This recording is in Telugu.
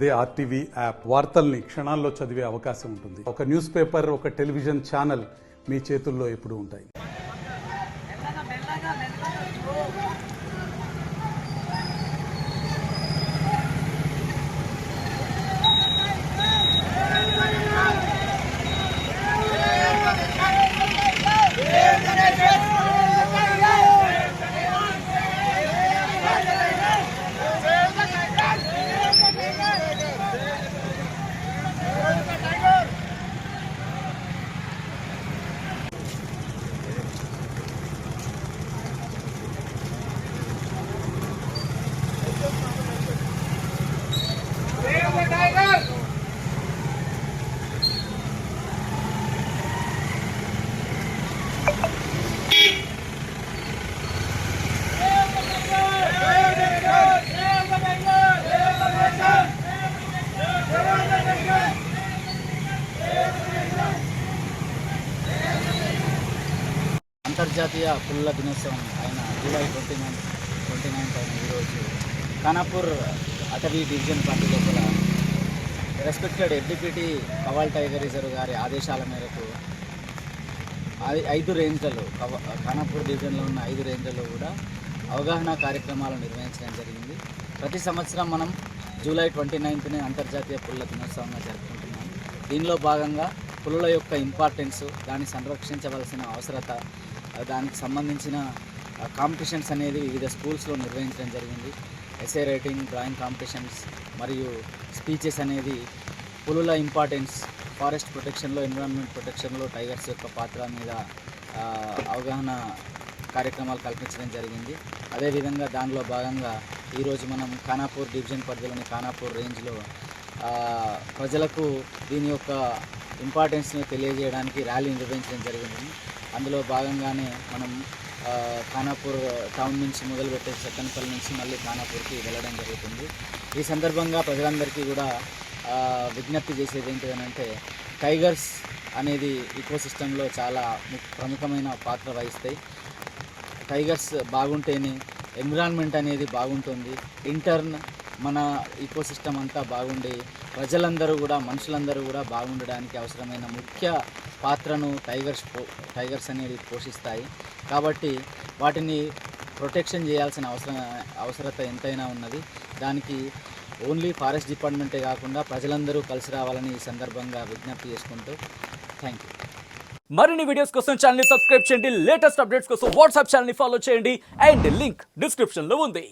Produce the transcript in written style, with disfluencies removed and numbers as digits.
అదే ఆర్టీవీ యాప్ వార్తల్ని క్షణాల్లో చదివే అవకాశం ఉంటుంది. ఒక న్యూస్ పేపర్, ఒక టెలివిజన్ ఛానల్ మీ చేతుల్లో ఎప్పుడూ ఉంటాయి. అంతర్జాతీయ పులుల దినోత్సవం అయిన జూలై 29 అయిన ఈరోజు ఖానాపూర్ అటవీ డివిజన్ పార్టీ లోపల రెస్పెక్టెడ్ ఎఫ్డిపిటి కవాల్ టైగర్ రిజర్వ్ గారి ఆదేశాల మేరకు 5 రేంజ్లలో ఖానాపూర్ డివిజన్లో ఉన్న 5 రేంజ్లలో కూడా అవగాహన కార్యక్రమాలు నిర్వహించడం జరిగింది. ప్రతి సంవత్సరం మనం జూలై 29ని అంతర్జాతీయ పులుల దినోత్సవంగా జరుపుకుంటున్నాం. దీనిలో భాగంగా పులుల యొక్క ఇంపార్టెన్స్, దాన్ని సంరక్షించవలసిన అవసరత, దానికి సంబంధించిన కాంపిటీషన్స్ అనేది వివిధ స్కూల్స్లో నిర్వహించడం జరిగింది. ఎస్ఏ రైటింగ్, డ్రాయింగ్ కాంపిటీషన్స్ మరియు స్పీచెస్ అనేది పులుల ఇంపార్టెన్స్, ఫారెస్ట్ ప్రొటెక్షన్లో, ఎన్విరాన్మెంట్ ప్రొటెక్షన్లో టైగర్స్ యొక్క పాత్ర మీద అవగాహన కార్యక్రమాలు కల్పించడం జరిగింది. అదేవిధంగా దానిలో భాగంగా ఈరోజు మనం ఖానాపూర్ డివిజన్ పరిధిలోని ఖానాపూర్ రేంజ్లో ప్రజలకు దీని యొక్క ఇంపార్టెన్స్ని తెలియజేయడానికి ర్యాలీ నిర్వహించడం జరిగింది. అందులో భాగంగానే మనం ఖానాపూర్ టౌన్ నుంచి మొదలుపెట్టే సత్తెనపల్లి నుంచి మళ్ళీ ఖానాపూర్కి వెళ్ళడం జరుగుతుంది. ఈ సందర్భంగా ప్రజలందరికీ కూడా విజ్ఞప్తి చేసేది ఏంటిదనంటే, టైగర్స్ అనేది ఈకోసిస్టంలో చాలా ప్రముఖమైన పాత్ర వహిస్తాయి. టైగర్స్ బాగుంటేనే ఎన్విరాన్మెంట్ అనేది బాగుంటుంది. ఇంటర్న్ మన ఈకోసిస్టమ్ అంతా బాగుండి ప్రజలందరూ కూడా, మనుషులందరూ కూడా బాగుండడానికి అవసరమైన ముఖ్య పాత్రను టైగర్స్ అనేది పోషిస్తాయి. కాబట్టి వాటిని ప్రొటెక్షన్ చేయాల్సిన అవసరత ఎంతైనా ఉన్నది. దానికి ఓన్లీ ఫారెస్ట్ డిపార్ట్మెంటే కాకుండా ప్రజలందరూ కలిసి రావాలని ఈ సందర్భంగా విజ్ఞప్తి చేసుకుంటూ థ్యాంక్ యూ. మరిన్ని వీడియోస్ కోసం ఛానల్ ని సబ్స్క్రైబ్ చేయండి. లేటెస్ట్ అప్డేట్స్ కోసం వాట్సాప్ ఛానల్ ని ఫాలో చేయండి. అండ్ లింక్ డిస్క్రిప్షన్ లో ఉంది.